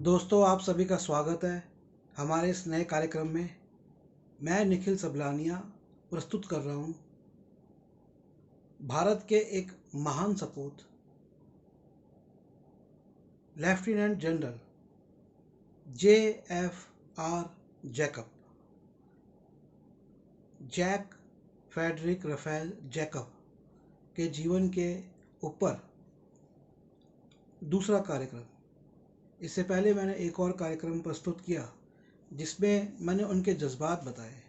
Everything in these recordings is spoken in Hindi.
दोस्तों, आप सभी का स्वागत है हमारे इस नए कार्यक्रम में। मैं निखिल सबलानिया प्रस्तुत कर रहा हूँ भारत के एक महान सपूत lieutenant general JFR Jacob, Jack Frederick Rafael Jacob के जीवन के ऊपर दूसरा कार्यक्रम। इससे पहले मैंने एक और कार्यक्रम प्रस्तुत किया जिसमें मैंने उनके जज्बात बताए।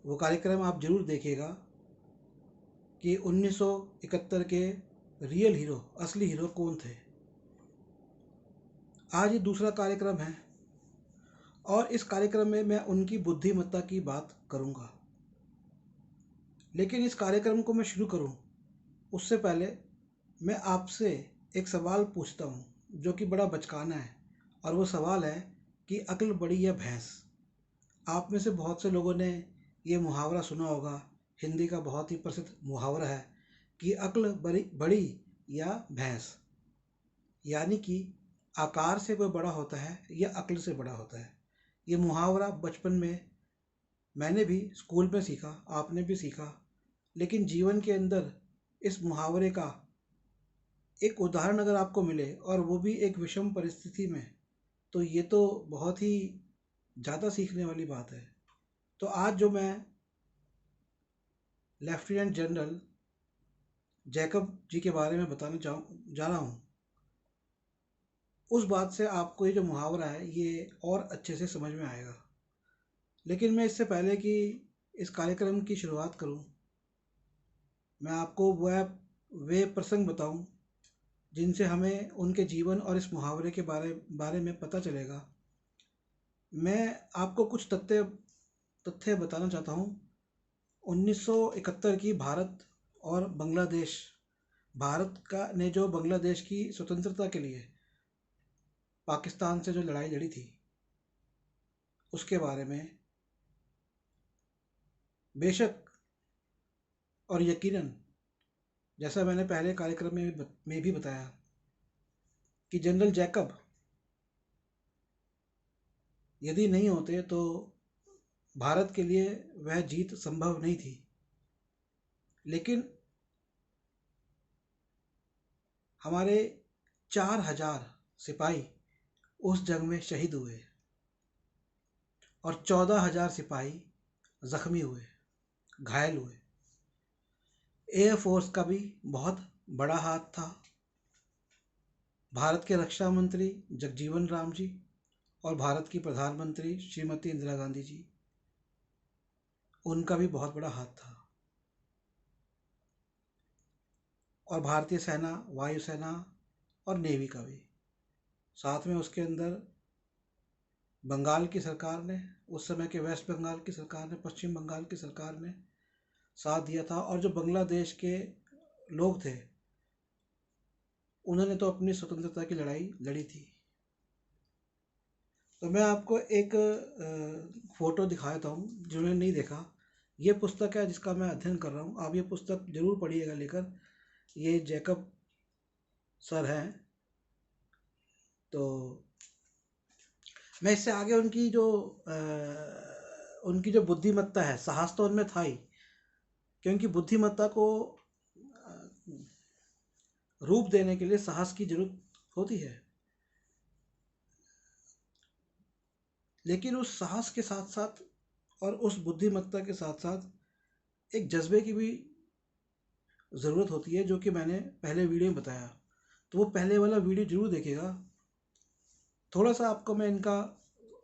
वो कार्यक्रम आप ज़रूर देखिएगा कि 1971 के रियल हीरो, असली हीरो कौन थे। आज ये दूसरा कार्यक्रम है और इस कार्यक्रम में मैं उनकी बुद्धिमत्ता की बात करूंगा। लेकिन इस कार्यक्रम को मैं शुरू करूं उससे पहले मैं आपसे एक सवाल पूछता हूं जो कि बड़ा बचकाना है, और वो सवाल है कि अक्ल बड़ी या भैंस। आप में से बहुत से लोगों ने ये मुहावरा सुना होगा। हिंदी का बहुत ही प्रसिद्ध मुहावरा है कि अक्ल बड़ी बड़ी या भैंस, यानी कि आकार से कोई बड़ा होता है या अक्ल से बड़ा होता है। ये मुहावरा बचपन में मैंने भी स्कूल में सीखा, आपने भी सीखा, लेकिन जीवन के अंदर इस मुहावरे का एक उदाहरण अगर आपको मिले और वो भी एक विषम परिस्थिति में, तो ये तो बहुत ही ज़्यादा सीखने वाली बात है। तो आज जो मैं लेफ्टिनेंट जनरल जैकब जी के बारे में बताना जा रहा हूँ, उस बात से आपको ये जो मुहावरा है ये और अच्छे से समझ में आएगा। लेकिन मैं इससे पहले कि इस कार्यक्रम की शुरुआत करूं, मैं आपको वह वे प्रसंग बताऊं जिनसे हमें उनके जीवन और इस मुहावरे के बारे बारे में पता चलेगा। मैं आपको कुछ तथ्य तथ्य बताना चाहता हूं। 1971 की भारत और बांग्लादेश, भारत का ने जो बांग्लादेश की स्वतंत्रता के लिए पाकिस्तान से जो लड़ाई लड़ी थी उसके बारे में। बेशक और यकीनन, जैसा मैंने पहले कार्यक्रम में भी बताया कि जनरल जैकब यदि नहीं होते तो भारत के लिए वह जीत संभव नहीं थी। लेकिन हमारे 4000 सिपाही उस जंग में शहीद हुए और 14,000 सिपाही जख्मी हुए, घायल हुए। एयरफोर्स का भी बहुत बड़ा हाथ था। भारत के रक्षा मंत्री जगजीवन राम जी और भारत की प्रधानमंत्री श्रीमती इंदिरा गांधी जी, उनका भी बहुत बड़ा हाथ था। और भारतीय सेना, वायुसेना और नेवी का भी साथ में। उसके अंदर बंगाल की सरकार ने, उस समय के वेस्ट बंगाल की सरकार ने, पश्चिम बंगाल की सरकार ने साथ दिया था। और जो बांग्लादेश के लोग थे उन्होंने तो अपनी स्वतंत्रता की लड़ाई लड़ी थी। तो मैं आपको एक फ़ोटो दिखाता हूँ जिन्होंने नहीं देखा। ये पुस्तक है जिसका मैं अध्ययन कर रहा हूँ, आप ये पुस्तक जरूर पढ़िएगा लेकर। ये जैकब सर हैं। तो मैं इससे आगे उनकी जो बुद्धिमत्ता है, साहस तो उनमें था ही, क्योंकि बुद्धिमत्ता को रूप देने के लिए साहस की जरूरत होती है। लेकिन उस साहस के साथ साथ और उस बुद्धिमत्ता के साथ साथ एक जज्बे की भी ज़रूरत होती है, जो कि मैंने पहले वीडियो में बताया। तो वो पहले वाला वीडियो जरूर देखिएगा। थोड़ा सा आपको मैं इनका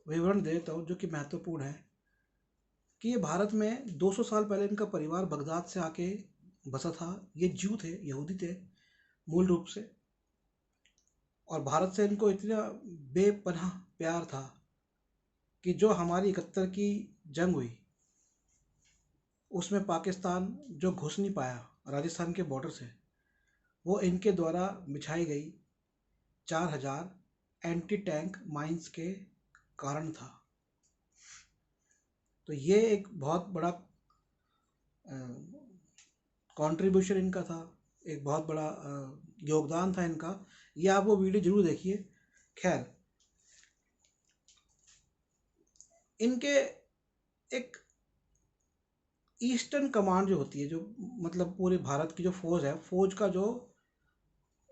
विवरण दे देता हूँ जो कि महत्वपूर्ण है। कि ये भारत में 200 साल पहले इनका परिवार बगदाद से आके बसा था। ये जू थे, यहूदी थे मूल रूप से। और भारत से इनको इतना बेपनाह प्यार था कि जो हमारी 71 की जंग हुई उसमें पाकिस्तान जो घुस नहीं पाया राजस्थान के बॉर्डर से, वो इनके द्वारा बिछाई गई 4000 एंटी टैंक माइंस के कारण था। तो ये एक बहुत बड़ा कंट्रीब्यूशन इनका था, एक बहुत बड़ा योगदान था इनका। ये आप वो वीडियो जरूर देखिए खैर, इनके एक ईस्टर्न कमांड जो होती है, जो मतलब पूरे भारत की जो फौज है, फौज का जो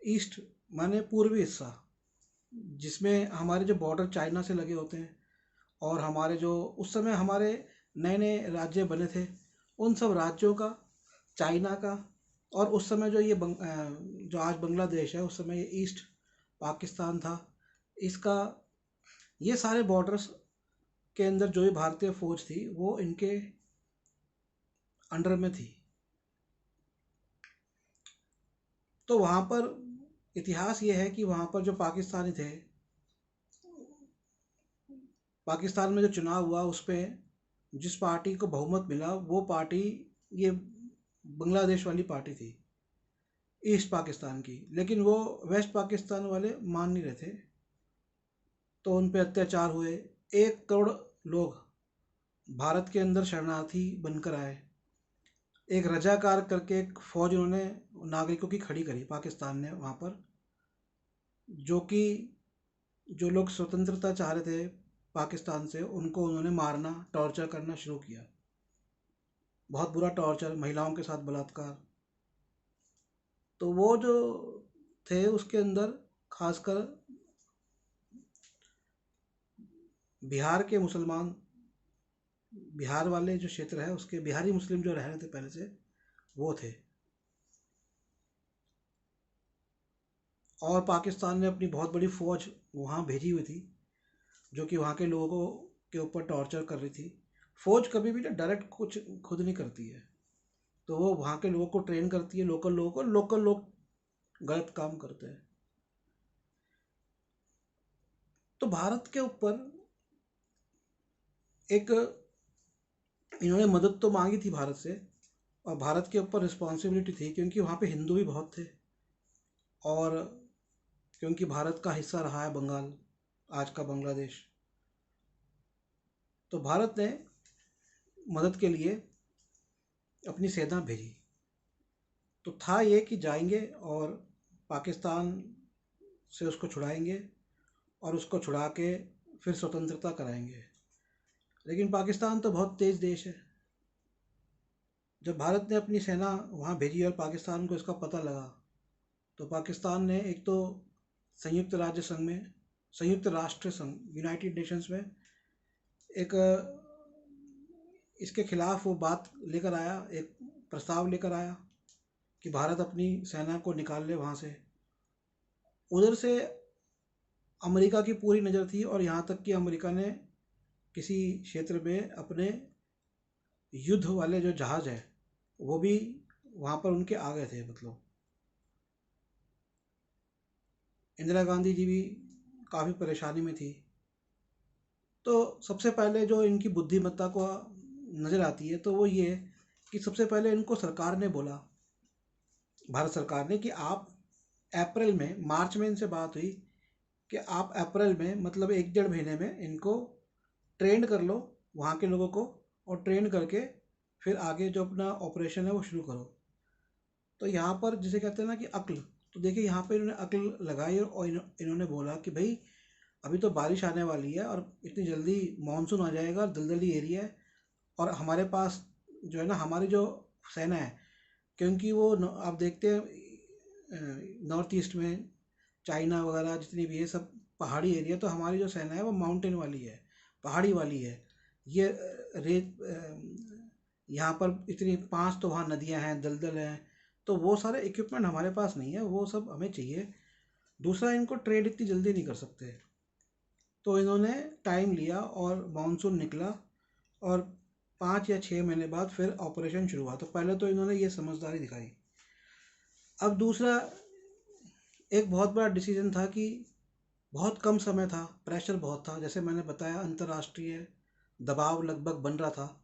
ईस्ट माने पूर्वी हिस्सा, जिसमें हमारे जो बॉर्डर चाइना से लगे होते हैं, और हमारे जो उस समय हमारे नए नए राज्य बने थे, उन सब राज्यों का, चाइना का, और उस समय जो जो आज बांग्लादेश है, उस समय ये ईस्ट पाकिस्तान था, इसका, ये सारे बॉर्डर्स के अंदर जो भी भारतीय फौज थी वो इनके अंडर में थी। तो वहाँ पर इतिहास ये है कि वहाँ पर जो पाकिस्तानी थे, पाकिस्तान में जो चुनाव हुआ उस पर जिस पार्टी को बहुमत मिला, वो पार्टी ये बांग्लादेश वाली पार्टी थी, ईस्ट पाकिस्तान की। लेकिन वो वेस्ट पाकिस्तान वाले मान नहीं रहे थे, तो उन पे अत्याचार हुए। 1 करोड़ लोग भारत के अंदर शरणार्थी बनकर आए। एक रजाकार करके एक फौज उन्होंने नागरिकों की खड़ी करी पाकिस्तान ने वहाँ पर, जो कि जो लोग स्वतंत्रता चाह रहे थे पाकिस्तान से, उनको उन्होंने मारना, टॉर्चर करना शुरू किया। बहुत बुरा टॉर्चर, महिलाओं के साथ बलात्कार। तो वो जो थे उसके अंदर खासकर बिहार के मुसलमान, बिहार वाले जो क्षेत्र है उसके बिहारी मुस्लिम जो रह रहे थे पहले से, वो थे। और पाकिस्तान ने अपनी बहुत बड़ी फौज वहाँ भेजी हुई थी, जो कि वहाँ के लोगों को के ऊपर टॉर्चर कर रही थी। फौज कभी भी ना डायरेक्ट कुछ खुद नहीं करती है, तो वो वहाँ के लोगों को ट्रेन करती है, लोकल लोगों को। लोकल लोग गलत काम करते हैं। तो भारत के ऊपर एक, इन्होंने मदद तो मांगी थी भारत से, और भारत के ऊपर रिस्पॉन्सिबिलिटी थी, क्योंकि वहाँ पे हिंदू भी बहुत थे, और क्योंकि भारत का हिस्सा रहा है बंगाल, आज का बांग्लादेश। तो भारत ने मदद के लिए अपनी सेना भेजी। तो था ये कि जाएंगे और पाकिस्तान से उसको छुड़ाएंगे, और उसको छुड़ा के फिर स्वतंत्रता कराएंगे। लेकिन पाकिस्तान तो बहुत तेज़ देश है। जब भारत ने अपनी सेना वहाँ भेजी और पाकिस्तान को इसका पता लगा, तो पाकिस्तान ने एक तो संयुक्त राज्य संघ में, संयुक्त राष्ट्र संघ, यूनाइटेड नेशंस में एक इसके खिलाफ वो बात लेकर आया, एक प्रस्ताव लेकर आया कि भारत अपनी सेना को निकाल ले वहाँ से। उधर से अमेरिका की पूरी नज़र थी, और यहाँ तक कि अमेरिका ने किसी क्षेत्र में अपने युद्ध वाले जो जहाज़ है वो भी वहाँ पर उनके आ गए थे। मतलब इंदिरा गांधी जी भी काफ़ी परेशानी में थी। तो सबसे पहले जो इनकी बुद्धिमत्ता को नज़र आती है, तो वो ये कि सबसे पहले इनको सरकार ने बोला, भारत सरकार ने, कि आप अप्रैल में, मार्च में इनसे बात हुई कि आप अप्रैल में, मतलब 1 डेढ़ महीने में इनको ट्रेंड कर लो, वहाँ के लोगों को, और ट्रेन करके फिर आगे जो अपना ऑपरेशन है वो शुरू करो। तो यहाँ पर जिसे कहते हैं ना कि अक्ल, तो देखिए यहाँ पे इन्होंने अक्ल लगाई, और इन्होंने बोला कि भाई अभी तो बारिश आने वाली है, और इतनी जल्दी मानसून आ जाएगा, और दलदली एरिया है, और हमारे पास जो है ना, हमारी जो सेना है, क्योंकि वो आप देखते हैं नॉर्थ ईस्ट में चाइना वगैरह जितनी भी है सब पहाड़ी एरिया, तो हमारी जो सेना है वो माउंटेन वाली है, पहाड़ी वाली है। ये रेत, यहाँ पर इतनी 5 तो वहाँ नदियाँ हैं, दलदल हैं, तो वो सारे इक्विपमेंट हमारे पास नहीं है, वो सब हमें चाहिए। दूसरा, इनको ट्रेड इतनी जल्दी नहीं कर सकते। तो इन्होंने टाइम लिया और मानसून निकला, और 5 या 6 महीने बाद फिर ऑपरेशन शुरू हुआ। तो पहले तो इन्होंने ये समझदारी दिखाई। अब दूसरा, एक बहुत बड़ा डिसीजन था कि बहुत कम समय था, प्रेशर बहुत था, जैसे मैंने बताया अंतर्राष्ट्रीय दबाव लगभग बन रहा था।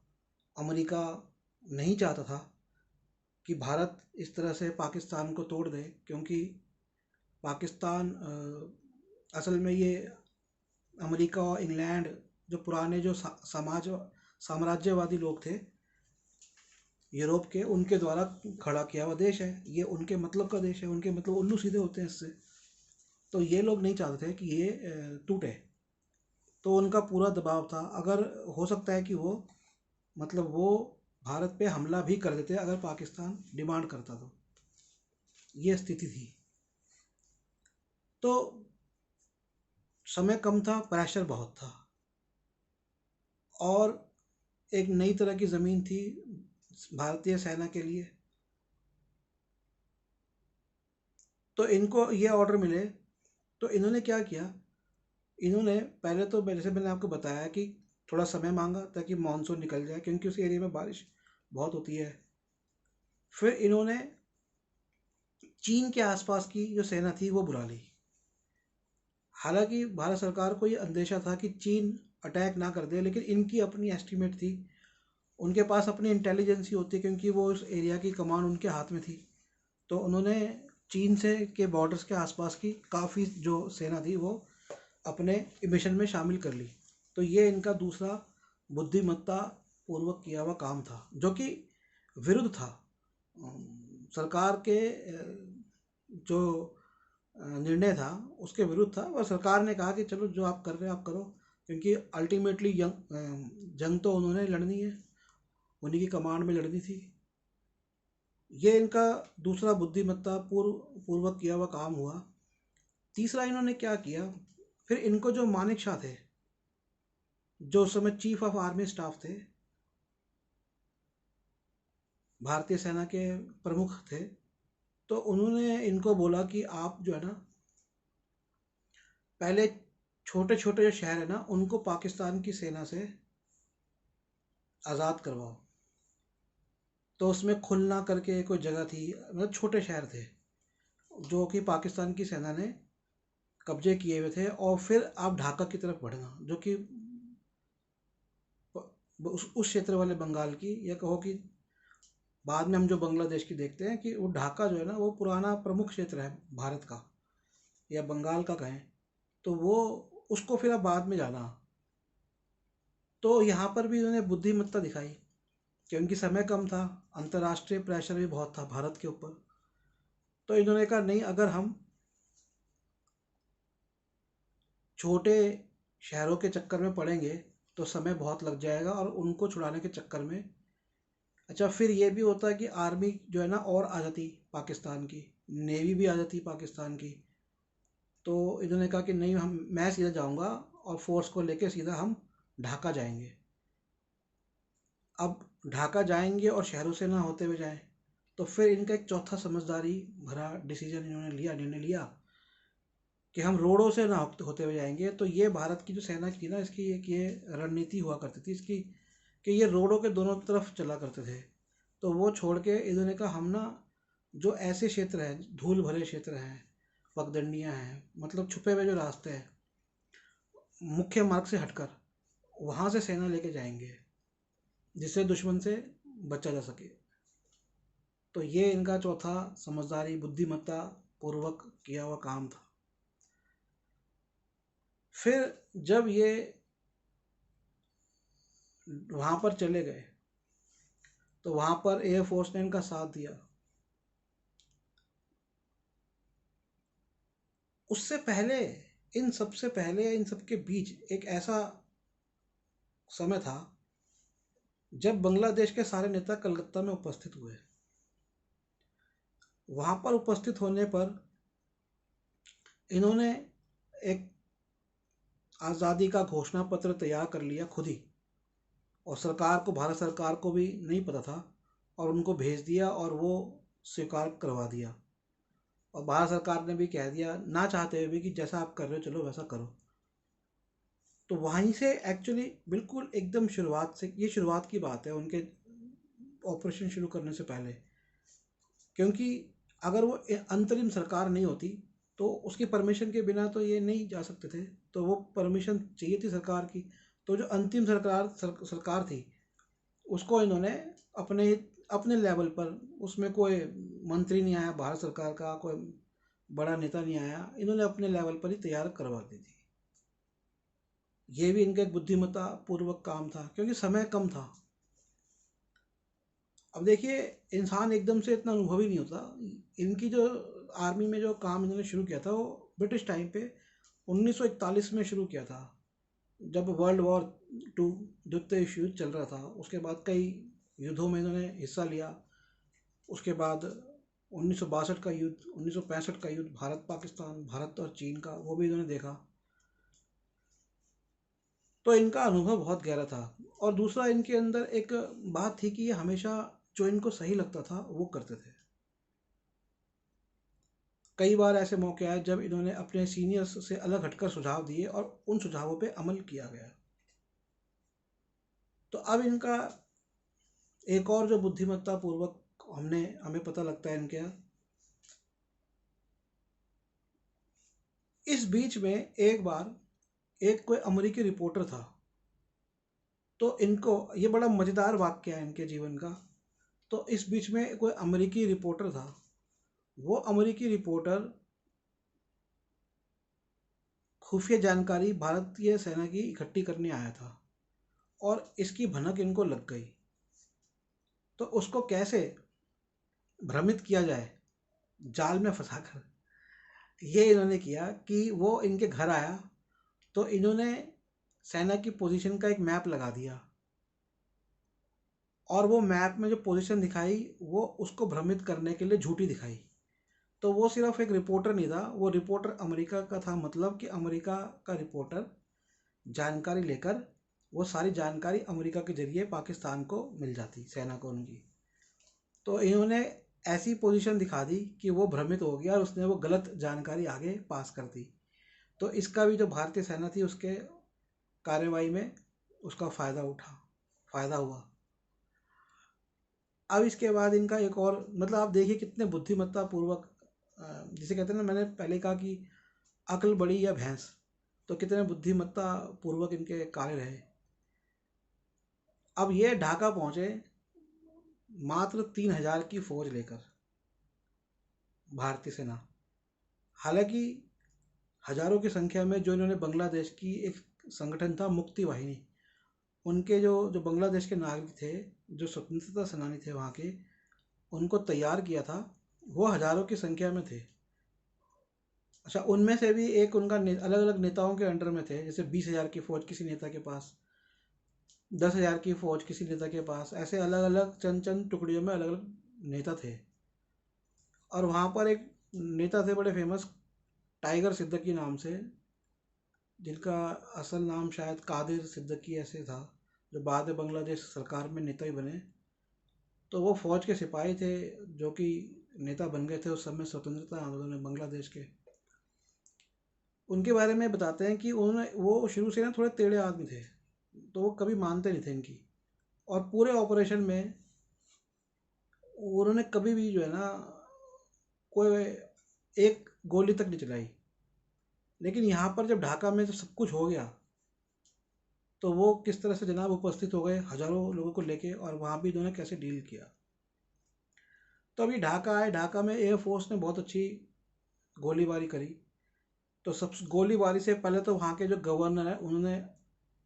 अमेरिका नहीं चाहता था कि भारत इस तरह से पाकिस्तान को तोड़ दे, क्योंकि पाकिस्तान असल में ये अमेरिका और इंग्लैंड, जो पुराने जो समाज साम्राज्यवादी लोग थे यूरोप के, उनके द्वारा खड़ा किया हुआ देश है। ये उनके मतलब का देश है, उनके मतलब उल्लू सीधे होते हैं इससे। तो ये लोग नहीं चाहते थे कि ये टूटे। तो उनका पूरा दबाव था, अगर हो सकता है कि वो मतलब वो भारत पे हमला भी कर देते अगर पाकिस्तान डिमांड करता तो। ये स्थिति थी। तो समय कम था, प्रेशर बहुत था, और एक नई तरह की ज़मीन थी भारतीय सेना के लिए। तो इनको ये ऑर्डर मिले, तो इन्होंने क्या किया, इन्होंने पहले तो जैसे मैंने आपको बताया कि थोड़ा समय मांगा ताकि मानसून निकल जाए, क्योंकि उस एरिया में बारिश बहुत होती है। फिर इन्होंने चीन के आसपास की जो सेना थी वो बुला ली। हालांकि भारत सरकार को ये अंदेशा था कि चीन अटैक ना कर दे, लेकिन इनकी अपनी एस्टीमेट थी, उनके पास अपनी इंटेलिजेंस ही होती है, क्योंकि वो उस एरिया की कमान उनके हाथ में थी। तो उन्होंने चीन से के बॉर्डर्स के आसपास की काफ़ी जो सेना थी वो अपने मिशन में शामिल कर ली। तो ये इनका दूसरा बुद्धिमत्ता पूर्वक किया हुआ काम था, जो कि विरुद्ध था सरकार के जो निर्णय था उसके विरुद्ध था। और सरकार ने कहा कि चलो जो आप कर रहे हो आप करो, क्योंकि अल्टीमेटली जंग तो उन्होंने लड़नी है, उन्हीं की कमांड में लड़नी थी। ये इनका दूसरा बुद्धिमत्ता पूर्वक किया हुआ काम हुआ। तीसरा इन्होंने क्या किया, फिर इनको जो मानेक शाह थे, जो उस समय चीफ ऑफ आर्मी स्टाफ थे, भारतीय सेना के प्रमुख थे, तो उन्होंने इनको बोला कि आप जो है ना, पहले छोटे छोटे जो शहर है ना उनको पाकिस्तान की सेना से आज़ाद करवाओ। तो उसमें खुलना करके कोई जगह थी, मतलब छोटे शहर थे जो कि पाकिस्तान की सेना ने कब्जे किए हुए थे। और फिर आप ढाका की तरफ बढ़ना, जो कि उस क्षेत्र वाले बंगाल की, या कहो कि बाद में हम जो बांग्लादेश की देखते हैं कि वो ढाका जो है ना वो पुराना प्रमुख क्षेत्र है भारत का, या बंगाल का कहें, तो वो उसको फिर अब बाद में जाना। तो यहाँ पर भी उन्होंने बुद्धिमत्ता दिखाई, क्योंकि समय कम था, अंतर्राष्ट्रीय प्रेशर भी बहुत था भारत के ऊपर। तो इन्होंने कहा नहीं, अगर हम छोटे शहरों के चक्कर में पड़ेंगे तो समय बहुत लग जाएगा, और उनको छुड़ाने के चक्कर में, अच्छा फिर ये भी होता है कि आर्मी जो है ना और आ जाती पाकिस्तान की, नेवी भी आ जाती पाकिस्तान की। तो इन्होंने कहा कि नहीं, हम मैं सीधा जाऊंगा और फोर्स को लेके सीधा हम ढाका जाएंगे। अब ढाका जाएंगे और शहरों से ना होते हुए जाएं, तो फिर इनका एक चौथा समझदारी भरा डिसीजन इन्होंने लिया, निर्णय लिया कि हम रोडों से ना होते हुए जाएंगे। तो ये भारत की जो सेना की ना, इसकी एक ये रणनीति हुआ करती थी इसकी, कि ये रोडों के दोनों तरफ चला करते थे। तो वो छोड़ के इन्होंने कहा हम ना जो ऐसे क्षेत्र हैं, धूल भरे क्षेत्र हैं, पगडंडियाँ हैं, मतलब छुपे हुए जो रास्ते हैं मुख्य मार्ग से हटकर, वहाँ से सेना लेके जाएंगे जिससे दुश्मन से बचा जा सके। तो ये इनका चौथा समझदारी बुद्धिमत्ता पूर्वक किया हुआ काम था। फिर जब ये वहाँ पर चले गए तो वहाँ पर एयरफोर्स ने इनका साथ दिया। उससे पहले, इन सबसे पहले, इन सबके बीच एक ऐसा समय था जब बांग्लादेश के सारे नेता कलकत्ता में उपस्थित हुए। वहाँ पर उपस्थित होने पर इन्होंने एक आज़ादी का घोषणा पत्र तैयार कर लिया खुद ही, और सरकार को, भारत सरकार को भी नहीं पता था, और उनको भेज दिया और वो स्वीकार करवा दिया। और भारत सरकार ने भी कह दिया ना चाहते हुए भी कि जैसा आप कर रहे हो चलो वैसा करो। तो वहीं से एक्चुअली बिल्कुल एकदम शुरुआत से, ये शुरुआत की बात है उनके ऑपरेशन शुरू करने से पहले, क्योंकि अगर वो अंतरिम सरकार नहीं होती तो उसकी परमिशन के बिना तो ये नहीं जा सकते थे, तो वो परमिशन चाहिए थी सरकार की। तो जो अंतिम सरकार थी उसको इन्होंने अपने अपने लेवल पर, उसमें कोई मंत्री नहीं आया भारत सरकार का, कोई बड़ा नेता नहीं आया, इन्होंने अपने लेवल पर ही तैयार करवा दी थी। ये भी इनका एक बुद्धिमत्ता पूर्वक काम था, क्योंकि समय कम था। अब देखिए, इंसान एकदम से इतना अनुभवी नहीं होता। इनकी जो आर्मी में जो काम इन्होंने शुरू किया था वो ब्रिटिश टाइम पे 1941 में शुरू किया था, जब वर्ल्ड वॉर टू द्वितीय विश्व युद्ध चल रहा था। उसके बाद कई युद्धों में इन्होंने हिस्सा लिया। उसके बाद 1962 का युद्ध, 1965 का युद्ध, भारत पाकिस्तान, भारत और चीन का, वो भी इन्होंने देखा। तो इनका अनुभव बहुत गहरा था। और दूसरा, इनके अंदर एक बात थी कि ये हमेशा जो इनको सही लगता था वो करते थे। कई बार ऐसे मौके आए जब इन्होंने अपने सीनियर्स से अलग हटकर सुझाव दिए और उन सुझावों पे अमल किया गया। तो अब इनका एक और जो बुद्धिमत्ता पूर्वक हमें पता लगता है इनके यहाँ, इस बीच में एक बार एक कोई अमेरिकी रिपोर्टर था। तो इनको ये बड़ा मज़ेदार वाक्य है इनके जीवन का। तो इस बीच में कोई अमेरिकी रिपोर्टर था। वो अमेरिकी रिपोर्टर खुफिया जानकारी भारतीय सेना की इकट्ठी करने आया था और इसकी भनक इनको लग गई। तो उसको कैसे भ्रमित किया जाए, जाल में फंसाकर, ये इन्होंने किया कि वो इनके घर आया। तो इन्होंने सेना की पोजीशन का एक मैप लगा दिया और वो मैप में जो पोजीशन दिखाई वो उसको भ्रमित करने के लिए झूठी दिखाई। तो वो सिर्फ एक रिपोर्टर नहीं था, वो रिपोर्टर अमेरिका का था। मतलब कि अमेरिका का रिपोर्टर जानकारी लेकर, वो सारी जानकारी अमेरिका के जरिए पाकिस्तान को मिल जाती, सेना को उनकी। तो इन्होंने ऐसी पोजीशन दिखा दी कि वो भ्रमित हो गया और उसने वो गलत जानकारी आगे पास कर दी। तो इसका भी जो भारतीय सेना थी उसके कार्रवाई में उसका फ़ायदा हुआ। अब इसके बाद इनका एक और, मतलब आप देखिए कितने बुद्धिमत्ता पूर्वक, जिसे कहते हैं ना, मैंने पहले कहा कि अक्ल बड़ी या भैंस, तो कितने बुद्धिमत्ता पूर्वक इनके कार्य रहे। अब ये ढाका पहुंचे मात्र 3,000 की फौज लेकर, भारतीय सेना। हालांकि हजारों की संख्या में जो इन्होंने बांग्लादेश की एक संगठन था मुक्ति वाहिनी, उनके जो जो बांग्लादेश के नागरिक थे, जो स्वतंत्रता सेनानी थे वहाँ के, उनको तैयार किया था, वो हजारों की संख्या में थे। अच्छा, उनमें से भी एक उनका अलग अलग नेताओं के अंडर में थे। जैसे 20,000 की फौज किसी नेता के पास, 10,000 की फौज किसी नेता के पास, ऐसे अलग अलग चंद चंद टुकड़ियों में अलग अलग नेता थे। और वहाँ पर एक नेता थे बड़े फेमस, टाइगर सिद्दीकी नाम से, जिनका असल नाम शायद कादिर सिद्दीकी ऐसे था, जो बाद में बांग्लादेश सरकार में नेता ही बने। तो वो फौज के सिपाही थे जो कि नेता बन गए थे उस समय स्वतंत्रता आंदोलन में बांग्लादेश के। उनके बारे में बताते हैं कि उन्होंने, वो शुरू से ना थोड़े टेढ़े आदमी थे, तो वो कभी मानते नहीं थे इनकी। और पूरे ऑपरेशन में उन्होंने कभी भी जो है ना, कोई एक गोली तक नहीं चलाई। लेकिन यहाँ पर जब ढाका में जब सब कुछ हो गया, तो वो किस तरह से जनाब उपस्थित हो गए हजारों लोगों को लेके, और वहाँ भी इन्होंने कैसे डील किया। तो अभी ढाका आए, ढाका में एयरफोर्स ने बहुत अच्छी गोलीबारी करी। तो सब गोलीबारी से पहले तो वहाँ के जो गवर्नर है उन्होंने,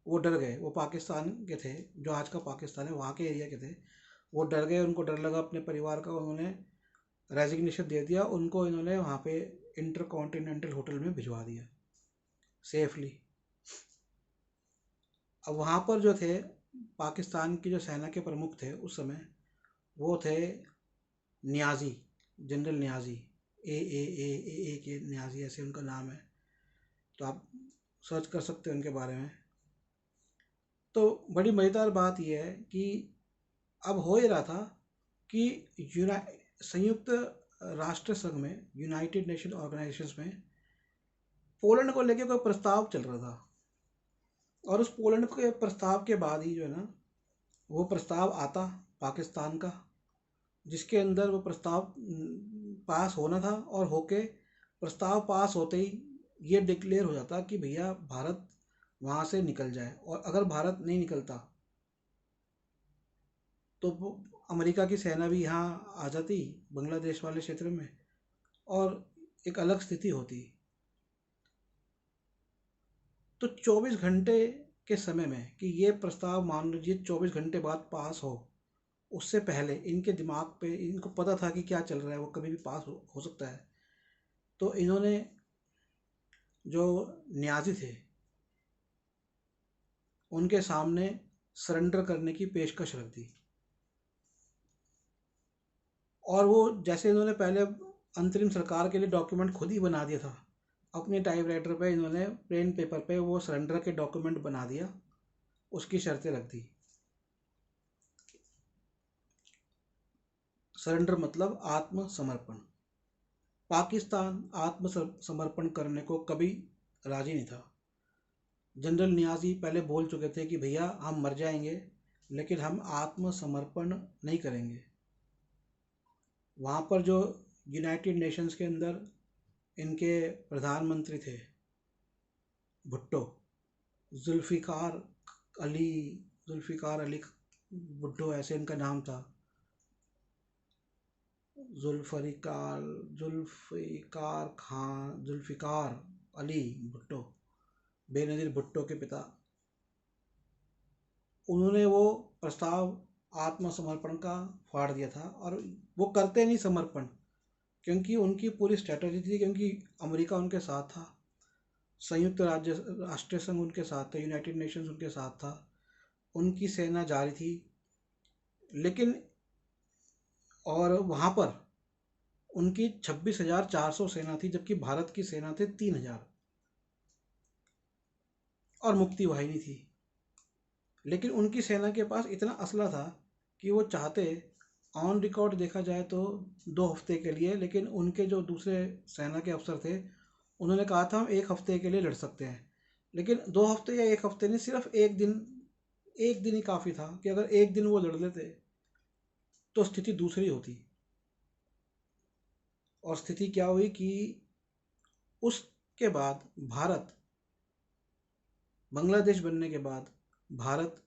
वो डर गए। वो पाकिस्तान के थे, जो आज का पाकिस्तान है वहाँ के एरिया के थे। वो डर गए, उनको डर लगा अपने परिवार का, उन्होंने रेजिग्नेशन दे दिया। उनको इन्होंने वहाँ पे इंटर कॉन्टिनेंटल होटल में भिजवा दिया सेफली। अब वहाँ पर जो थे पाकिस्तान की जो सेना के प्रमुख थे उस समय, वो थे न्याजी, जनरल न्याजी, ए के न्याजी ऐसे उनका नाम है। तो आप सर्च कर सकते हो उनके बारे में। तो बड़ी मज़ेदार बात यह है कि अब हो ही रहा था कि संयुक्त राष्ट्र संघ में, यूनाइटेड नेशन ऑर्गेनाइजेशंस में, पोलैंड को लेकर कोई प्रस्ताव चल रहा था। और उस पोलैंड के प्रस्ताव के बाद ही जो है ना, वो प्रस्ताव आता पाकिस्तान का, जिसके अंदर वो प्रस्ताव पास होना था। और होके प्रस्ताव पास होते ही ये डिक्लेयर हो जाता कि भैया भारत वहाँ से निकल जाए। और अगर भारत नहीं निकलता तो अमेरिका की सेना भी यहाँ आ जाती बांग्लादेश वाले क्षेत्र में, और एक अलग स्थिति होती। तो 24 घंटे के समय में, कि ये प्रस्ताव मान लीजिए 24 घंटे बाद पास हो, उससे पहले इनके दिमाग पे, इनको पता था कि क्या चल रहा है, वो कभी भी पास हो सकता है। तो इन्होंने जो न्याजी थे उनके सामने सरेंडर करने की पेशकश रख दी। और वो जैसे इन्होंने पहले अंतरिम सरकार के लिए डॉक्यूमेंट खुद ही बना दिया था, अपने टाइपराइटर पे इन्होंने प्लेन पेपर पे वो सरेंडर के डॉक्यूमेंट बना दिया, उसकी शर्तें रख दी। सरेंडर मतलब आत्मसमर्पण। पाकिस्तान आत्मसमर्पण करने को कभी राजी नहीं था। जनरल नियाजी पहले बोल चुके थे कि भैया हम मर जाएंगे लेकिन हम आत्मसमर्पण नहीं करेंगे। वहाँ पर जो यूनाइटेड नेशंस के अंदर इनके प्रधानमंत्री थे भुट्टो, जुल्फ़िकार अली, जुल्फ़िकार अली भुट्टो ऐसे इनका नाम था, जुल्फ़िकार जुल्फ़िकार खान, जुल्फ़िकार अली भुट्टो, बेनज़ीर भुट्टो के पिता। उन्होंने वो प्रस्ताव आत्मसमर्पण का फाड़ दिया था और वो करते नहीं समर्पण, क्योंकि उनकी पूरी स्ट्रेटजी थी, क्योंकि अमेरिका उनके साथ था, संयुक्त राज्य राष्ट्र संघ उनके साथ था, यूनाइटेड नेशंस उनके साथ था, उनकी सेना जा रही थी। लेकिन और वहाँ पर उनकी 26,400 सेना थी, जबकि भारत की सेना थे 3,000 और मुक्ति वाहिनी थी। लेकिन उनकी सेना के पास इतना असला था कि वो चाहते, ऑन रिकॉर्ड देखा जाए तो 2 हफ्ते के लिए, लेकिन उनके जो दूसरे सेना के अफसर थे उन्होंने कहा था हम 1 हफ्ते के लिए लड़ सकते हैं। लेकिन 2 हफ्ते या 1 हफ्ते नहीं, सिर्फ एक दिन, एक दिन ही काफ़ी था कि अगर एक दिन वो लड़ लेते तो स्थिति दूसरी होती। और स्थिति क्या हुई कि उसके बाद भारत, बांग्लादेश बनने के बाद भारत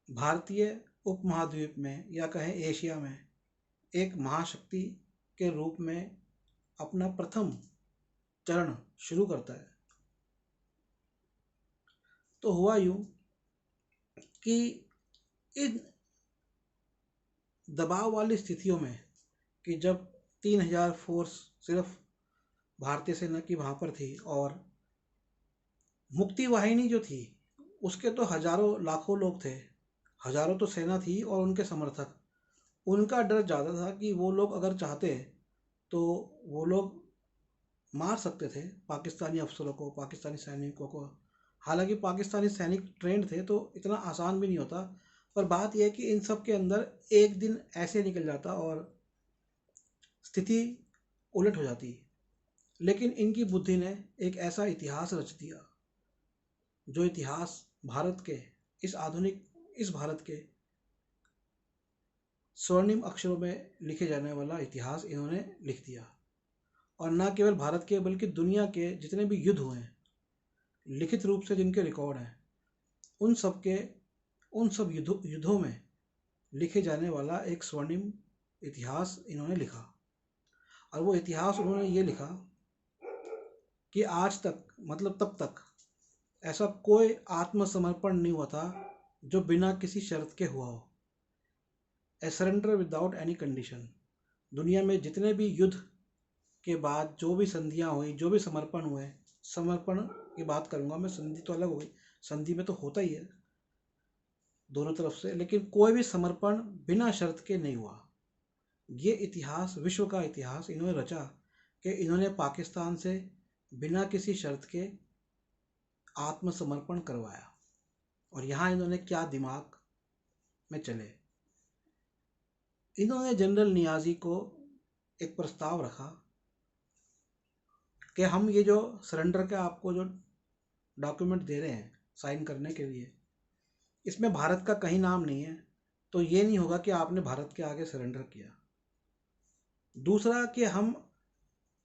भारतीय उपमहाद्वीप में या कहें एशिया में एक महाशक्ति के रूप में अपना प्रथम चरण शुरू करता है। तो हुआ यूं कि इन दबाव वाली स्थितियों में, कि जब 3,000 फोर्स सिर्फ भारतीय सेना की वहाँ पर थी और मुक्ति वाहिनी जो थी उसके तो हजारों लाखों लोग थे, हजारों तो सेना थी और उनके समर्थक, उनका डर ज़्यादा था कि वो लोग अगर चाहते तो वो लोग मार सकते थे पाकिस्तानी अफसरों को, पाकिस्तानी सैनिकों को। हालांकि पाकिस्तानी सैनिक ट्रेंड थे तो इतना आसान भी नहीं होता, पर बात यह है कि इन सब के अंदर एक दिन ऐसे निकल जाता और स्थिति उलट हो जाती। लेकिन इनकी बुद्धि ने एक ऐसा इतिहास रच दिया, जो इतिहास भारत के, इस आधुनिक, इस भारत के स्वर्णिम अक्षरों में लिखे जाने वाला इतिहास इन्होंने लिख दिया। और न केवल भारत के बल्कि दुनिया के जितने भी युद्ध हुए हैं, लिखित रूप से जिनके रिकॉर्ड हैं, उन सब के, उन सब युद्धों में लिखे जाने वाला एक स्वर्णिम इतिहास इन्होंने लिखा। और वो इतिहास उन्होंने ये लिखा कि आज तक, मतलब तब तक ऐसा कोई आत्मसमर्पण नहीं हुआ था जो बिना किसी शर्त के हुआ हो। ए सरेंडर विदाउट एनी कंडीशन। दुनिया में जितने भी युद्ध के बाद जो भी संधियाँ हुई, जो भी समर्पण हुए, समर्पण की बात करूँगा मैं, संधि तो अलग हो गई, संधि में तो होता ही है दोनों तरफ से, लेकिन कोई भी समर्पण बिना शर्त के नहीं हुआ। ये इतिहास, विश्व का इतिहास इन्होंने रचा कि इन्होंने पाकिस्तान से बिना किसी शर्त के आत्मसमर्पण करवाया। और यहाँ इन्होंने क्या दिमाग में चले, इन्होंने जनरल नियाजी को एक प्रस्ताव रखा कि हम ये जो सरेंडर का आपको जो डॉक्यूमेंट दे रहे हैं साइन करने के लिए, इसमें भारत का कहीं नाम नहीं है, तो ये नहीं होगा कि आपने भारत के आगे सरेंडर किया। दूसरा कि हम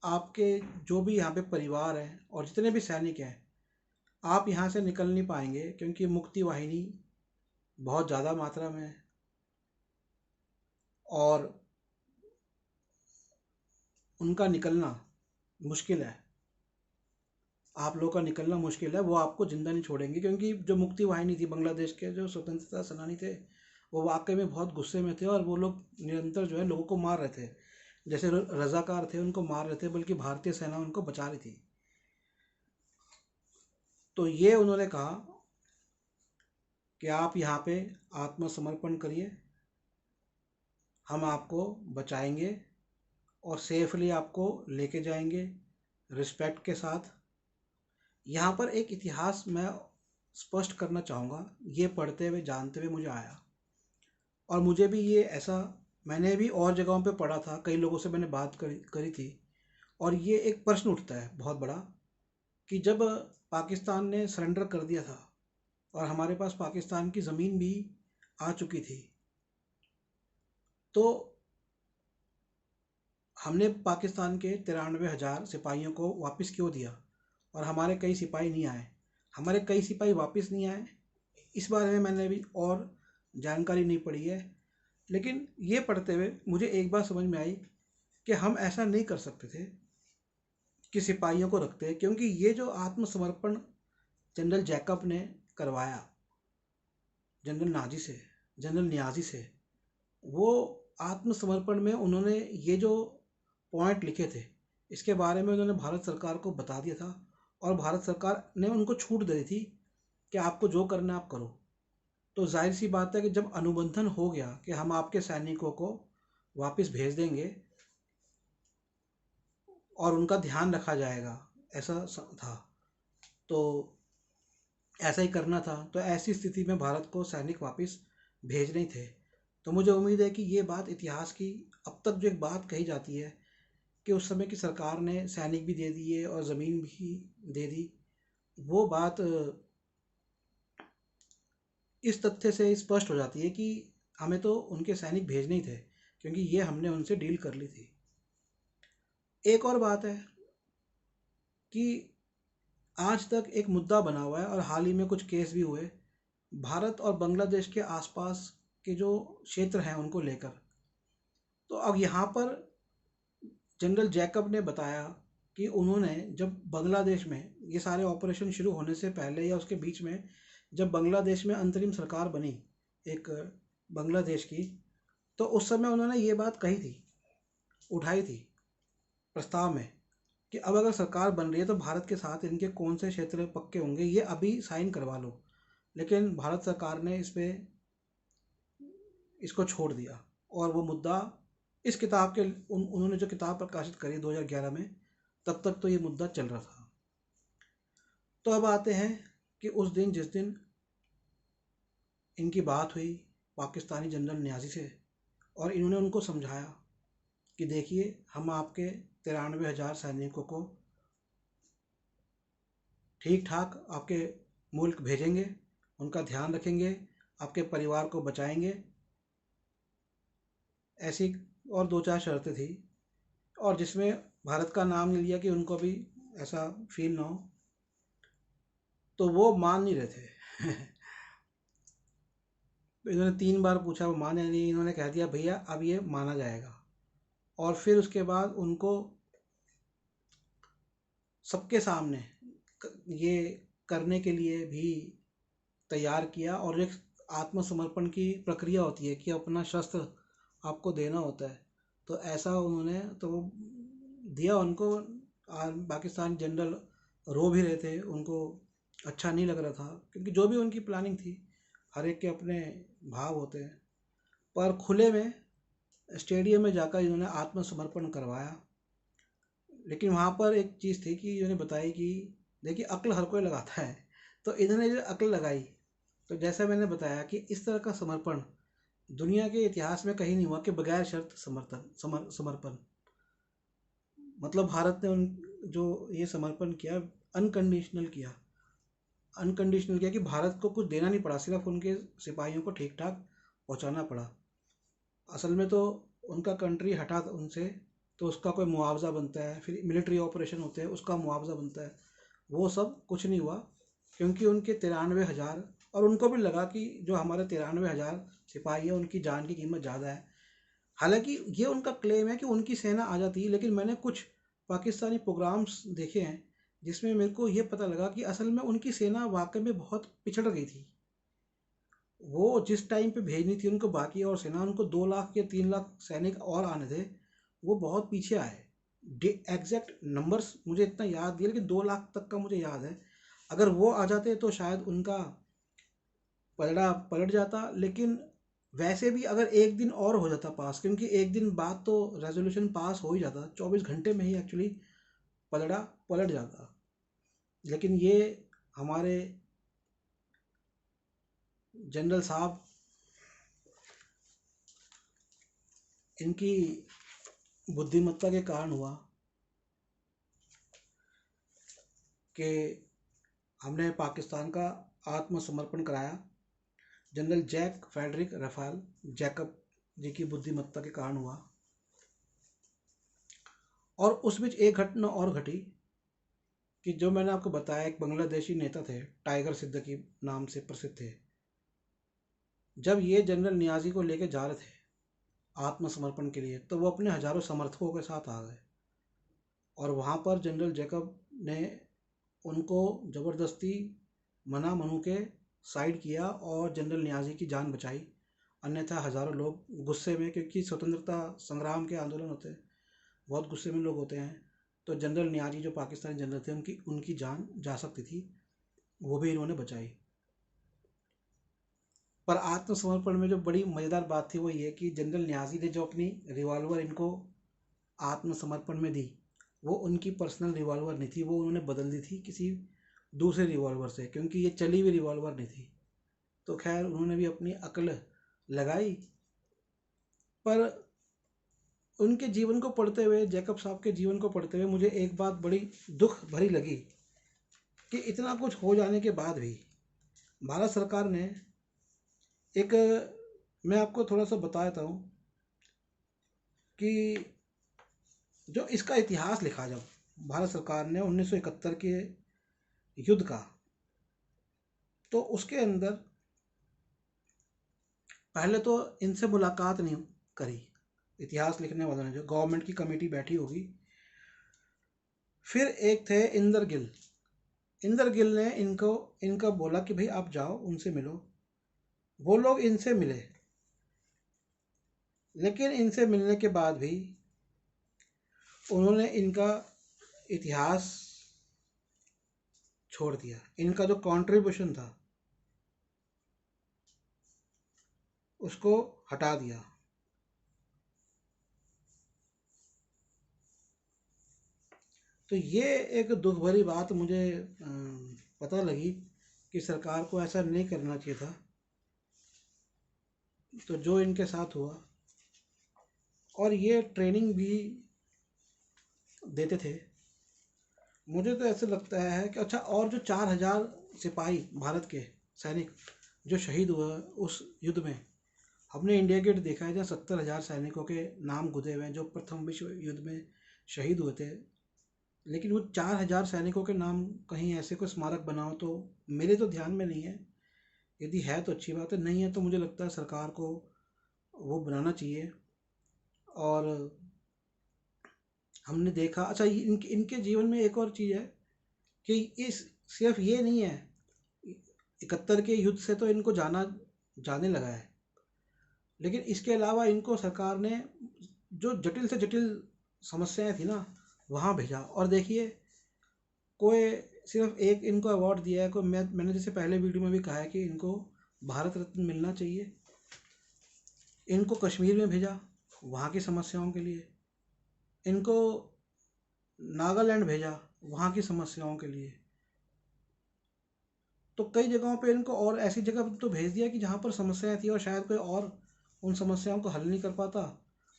आपके जो भी यहाँ पे परिवार हैं और जितने भी सैनिक हैं, आप यहाँ से निकल नहीं पाएंगे क्योंकि मुक्ति वाहिनी बहुत ज़्यादा मात्रा में है और उनका निकलना मुश्किल है, आप लोगों का निकलना मुश्किल है, वो आपको जिंदा नहीं छोड़ेंगे। क्योंकि जो मुक्ति वाहिनी थी, बांग्लादेश के जो स्वतंत्रता सेनानी थे, वो वाकई में बहुत गुस्से में थे और वो लोग निरंतर जो है लोगों को मार रहे थे, जैसे रजाकार थे उनको मार रहे थे, बल्कि भारतीय सेना उनको बचा रही थी। तो ये उन्होंने कहा कि आप यहाँ पे आत्मसमर्पण करिए, हम आपको बचाएंगे और सेफली आपको लेके जाएंगे रिस्पेक्ट के साथ। यहाँ पर एक इतिहास मैं स्पष्ट करना चाहूँगा, ये पढ़ते हुए जानते हुए मुझे आया, और मुझे भी ये ऐसा, मैंने भी और जगहों पे पढ़ा था, कई लोगों से मैंने बात करी करी थी, और ये एक प्रश्न उठता है बहुत बड़ा कि जब पाकिस्तान ने सरेंडर कर दिया था और हमारे पास पाकिस्तान की ज़मीन भी आ चुकी थी, तो हमने पाकिस्तान के 93,000 सिपाहियों को वापस क्यों दिया और हमारे कई सिपाही नहीं आए। हमारे कई सिपाही वापस नहीं आए, इस बारे में मैंने अभी और जानकारी नहीं पड़ी है, लेकिन ये पढ़ते हुए मुझे एक बात समझ में आई कि हम ऐसा नहीं कर सकते थे कि सिपाहियों को रखते, क्योंकि ये जो आत्मसमर्पण जनरल जैकब ने करवाया जनरल नियाजी से, वो आत्मसमर्पण में उन्होंने ये जो पॉइंट लिखे थे, इसके बारे में उन्होंने भारत सरकार को बता दिया था, और भारत सरकार ने उनको छूट दे दी थी कि आपको जो करना है आप करो। तो जाहिर सी बात है कि जब अनुबंधन हो गया कि हम आपके सैनिकों को वापस भेज देंगे और उनका ध्यान रखा जाएगा, ऐसा था, तो ऐसा ही करना था, तो ऐसी स्थिति में भारत को सैनिक वापस भेजने ही थे। तो मुझे उम्मीद है कि ये बात इतिहास की अब तक जो एक बात कही जाती है कि उस समय की सरकार ने सैनिक भी दे दिए और ज़मीन भी दे दी, वो बात इस तथ्य से स्पष्ट हो जाती है कि हमें तो उनके सैनिक भेजने ही थे, क्योंकि ये हमने उनसे डील कर ली थी। एक और बात है कि आज तक एक मुद्दा बना हुआ है और हाल ही में कुछ केस भी हुए भारत और बांग्लादेश के आसपास के जो क्षेत्र हैं उनको लेकर। तो अब यहाँ पर जनरल जैकब ने बताया कि उन्होंने जब बांग्लादेश में ये सारे ऑपरेशन शुरू होने से पहले या उसके बीच में, जब बांग्लादेश में अंतरिम सरकार बनी एक बांग्लादेश की, तो उस समय उन्होंने ये बात कही थी, उठाई थी प्रस्ताव में कि अब अगर सरकार बन रही है तो भारत के साथ इनके कौन से क्षेत्र पक्के होंगे ये अभी साइन करवा लो। लेकिन भारत सरकार ने इसको छोड़ दिया, और वो मुद्दा इस किताब के उन्होंने जो किताब प्रकाशित करी 2011 में, तब तक तो ये मुद्दा चल रहा था। तो अब आते हैं कि उस दिन जिस दिन इनकी बात हुई पाकिस्तानी जनरल न्याजी से, और इन्होंने उनको समझाया कि देखिए हम आपके 93,000 सैनिकों को ठीक ठाक आपके मुल्क भेजेंगे, उनका ध्यान रखेंगे, आपके परिवार को बचाएंगे, ऐसी और दो चार शर्तें थी, और जिसमें भारत का नाम नहीं लिया कि उनको भी ऐसा फील ना हो, तो वो मान नहीं रहे थे। तो इन्होंने 3 बार पूछा, वो माने नहीं, इन्होंने कह दिया भैया अब ये माना जाएगा, और फिर उसके बाद उनको सबके सामने ये करने के लिए भी तैयार किया, और एक आत्मसमर्पण की प्रक्रिया होती है कि अपना शस्त्र आपको देना होता है, तो ऐसा उन्होंने तो दिया उनको। पाकिस्तान जनरल रो भी रहे थे, उनको अच्छा नहीं लग रहा था, क्योंकि जो भी उनकी प्लानिंग थी, हर एक के अपने भाव होते हैं, पर खुले में स्टेडियम में जाकर इन्होंने आत्मसमर्पण करवाया। लेकिन वहाँ पर एक चीज़ थी कि इन्होंने बताई कि देखिए अक्ल हर कोई लगाता है, तो इन्होंने जो अक्ल लगाई, तो जैसा मैंने बताया कि इस तरह का समर्पण दुनिया के इतिहास में कहीं नहीं हुआ कि बगैर शर्त समर्पण, मतलब भारत ने उन जो ये समर्पण किया, अनकंडीशनल किया, अनकंडीशनल किया कि भारत को कुछ देना नहीं पड़ा, सिर्फ उनके सिपाहियों को ठीक ठाक पहुंचाना पड़ा। असल में तो उनका कंट्री हटा उनसे, तो उसका कोई मुआवजा बनता है, फिर मिलिट्री ऑपरेशन होते हैं उसका मुआवजा बनता है, वो सब कुछ नहीं हुआ, क्योंकि उनके 93,000, और उनको भी लगा कि जो हमारे 93,000 सिपाही हैं उनकी जान की कीमत ज़्यादा है। हालांकि ये उनका क्लेम है कि उनकी सेना आ जाती है, लेकिन मैंने कुछ पाकिस्तानी प्रोग्राम्स देखे हैं जिसमें मेरे को ये पता लगा कि असल में उनकी सेना वाकई में बहुत पिछड़ गई थी। वो जिस टाइम पे भेजनी थी उनको, बाकी और सेना उनको 2 लाख या 3 लाख सैनिक और आने थे, वो बहुत पीछे आए। एग्जैक्ट नंबर्स मुझे इतना याद नहीं है, लेकिन 2 लाख तक का मुझे याद है। अगर वो आ जाते तो शायद उनका पलड़ा पलट जाता। लेकिन वैसे भी अगर एक दिन और हो जाता पास, क्योंकि एक दिन बाद तो रेजोल्यूशन पास हो ही जाता, 24 घंटे में ही एक्चुअली पलड़ा पलट जाता। लेकिन ये हमारे जनरल साहब, इनकी बुद्धिमत्ता के कारण हुआ कि हमने पाकिस्तान का आत्मसमर्पण कराया। General Jack Frederick Rafael Jacob ji की बुद्धिमत्ता के कारण हुआ। और उस बीच एक घटना और घटी कि जो मैंने आपको बताया, एक बांग्लादेशी नेता थे, टाइगर सिद्दीकी नाम से प्रसिद्ध थे। जब ये जनरल नियाजी को लेकर जा रहे थे आत्मसमर्पण के लिए, तो वो अपने हजारों समर्थकों के साथ आ गए और वहाँ पर जनरल जैकब ने उनको ज़बरदस्ती मना मनू के साइड किया और जनरल नियाजी की जान बचाई। अन्यथा हजारों लोग गुस्से में, क्योंकि स्वतंत्रता संग्राम के आंदोलन होते हैं, बहुत गुस्से में लोग होते हैं, तो जनरल नियाजी जो पाकिस्तानी जनरल थे उनकी उनकी जान जा सकती थी, वो भी इन्होंने बचाई। पर आत्मसमर्पण में जो बड़ी मज़ेदार बात थी वो ये कि जनरल न्याजी ने जो अपनी रिवॉल्वर इनको आत्मसमर्पण में दी, वो उनकी पर्सनल रिवॉल्वर नहीं थी, वो उन्होंने बदल दी थी किसी दूसरे रिवॉल्वर से, क्योंकि ये चली हुई रिवॉल्वर नहीं थी। तो खैर उन्होंने भी अपनी अक्ल लगाई। पर उनके जीवन को पढ़ते हुए, जैकब साहब के जीवन को पढ़ते हुए, मुझे एक बात बड़ी दुख भरी लगी कि इतना कुछ हो जाने के बाद भी भारत सरकार ने एक, मैं आपको थोड़ा सा बता देता हूँ कि जो इसका इतिहास लिखा, जब भारत सरकार ने 1971 के युद्ध का, तो उसके अंदर पहले तो इनसे मुलाकात नहीं करी इतिहास लिखने वालों ने, जो गवर्नमेंट की कमेटी बैठी होगी। फिर एक थे इंदर गिल, इंदर गिल ने इनको इनका बोला कि भाई आप जाओ उनसे मिलो। वो लोग इनसे मिले, लेकिन इनसे मिलने के बाद भी उन्होंने इनका इतिहास छोड़ दिया, इनका जो कंट्रीब्यूशन था उसको हटा दिया। तो ये एक दुख भरी बात मुझे पता लगी कि सरकार को ऐसा नहीं करना चाहिए था। तो जो इनके साथ हुआ, और ये ट्रेनिंग भी देते थे। मुझे तो ऐसे लगता है कि अच्छा, और जो 4,000 सिपाही भारत के सैनिक जो शहीद हुए उस युद्ध में, हमने इंडिया गेट देखा है जहाँ 70,000 सैनिकों के नाम गुदे हुए हैं जो प्रथम विश्व युद्ध में शहीद हुए थे। लेकिन वो 4,000 सैनिकों के नाम कहीं ऐसे कोई स्मारक बनाओ तो मेरे तो ध्यान में नहीं है। यदि है तो अच्छी बात है, नहीं है तो मुझे लगता है सरकार को वो बनाना चाहिए। और हमने देखा, अच्छा इनके जीवन में एक और चीज़ है कि इस सिर्फ ये नहीं है, 71 के युद्ध से तो इनको जाने लगा है, लेकिन इसके अलावा इनको सरकार ने जो जटिल से जटिल समस्याएं थी ना वहाँ भेजा। और देखिए, कोई सिर्फ एक इनको अवार्ड दिया है, कोई मैंने जैसे पहले वीडियो में भी कहा है कि इनको भारत रत्न मिलना चाहिए। इनको कश्मीर में भेजा वहाँ की समस्याओं के लिए, इनको नागालैंड भेजा वहाँ की समस्याओं के लिए। तो कई जगहों पे इनको और ऐसी जगह तो भेज दिया कि जहाँ पर समस्याएं थी और शायद कोई और उन समस्याओं को हल नहीं कर पाता,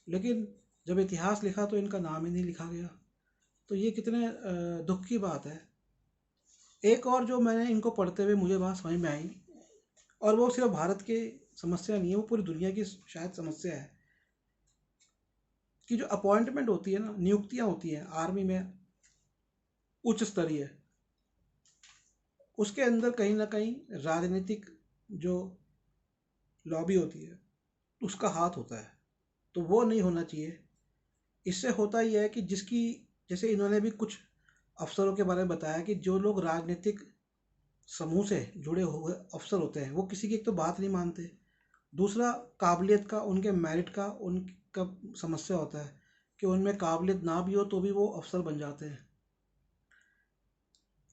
लेकिन जब इतिहास लिखा तो इनका नाम ही नहीं लिखा गया। तो ये कितने दुख की बात है। एक और जो मैंने इनको पढ़ते हुए मुझे बात समझ में आई, और वो सिर्फ भारत की समस्या नहीं है, वो पूरी दुनिया की शायद समस्या है, कि जो अपॉइंटमेंट होती है ना, नियुक्तियां होती हैं आर्मी में उच्च स्तरीय, उसके अंदर कहीं ना कहीं राजनीतिक जो लॉबी होती है उसका हाथ होता है। तो वो नहीं होना चाहिए। इससे होता ही है कि जिसकी, जैसे इन्होंने भी कुछ अफसरों के बारे में बताया कि जो लोग राजनीतिक समूह से जुड़े हुए अफसर होते हैं वो किसी की एक तो बात नहीं मानते, दूसरा काबिलियत का, उनके मेरिट का उनका समस्या होता है कि उनमें काबिलियत ना भी हो तो भी वो अफसर बन जाते हैं।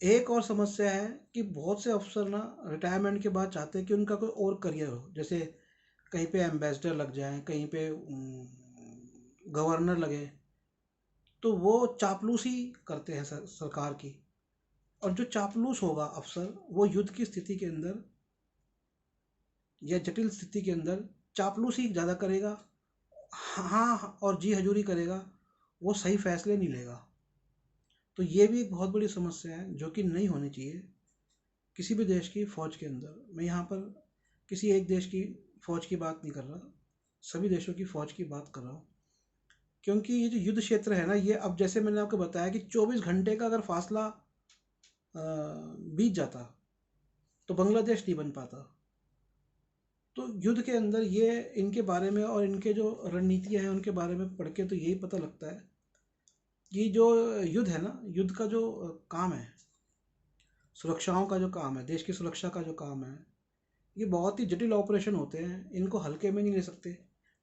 एक और समस्या है कि बहुत से अफसर ना रिटायरमेंट के बाद चाहते हैं कि उनका कोई और करियर हो, जैसे कहीं पे एम्बेसडर लग जाए, कहीं पे गवर्नर लगे। तो वो चापलूसी करते हैं सरकार की। और जो चापलूस होगा अफसर, वो युद्ध की स्थिति के अंदर या जटिल स्थिति के अंदर चापलूसी ज़्यादा करेगा, हाँ और जी हजूरी करेगा, वो सही फैसले नहीं लेगा। तो ये भी एक बहुत बड़ी समस्या है जो कि नहीं होनी चाहिए किसी भी देश की फौज के अंदर। मैं यहाँ पर किसी एक देश की फौज की बात नहीं कर रहा, सभी देशों की फौज की बात कर रहा हूँ। क्योंकि ये जो युद्ध क्षेत्र है ना, ये अब जैसे मैंने आपको बताया कि 24 घंटे का अगर फासला बीत जाता तो बांग्लादेश नहीं बन पाता। तो युद्ध के अंदर ये इनके बारे में और इनके जो रणनीतियाँ हैं उनके बारे में पढ़ के तो यही पता लगता है कि जो युद्ध है ना, युद्ध का जो काम है, सुरक्षाओं का जो काम है, देश की सुरक्षा का जो काम है, ये बहुत ही जटिल ऑपरेशन होते हैं, इनको हल्के में नहीं ले सकते।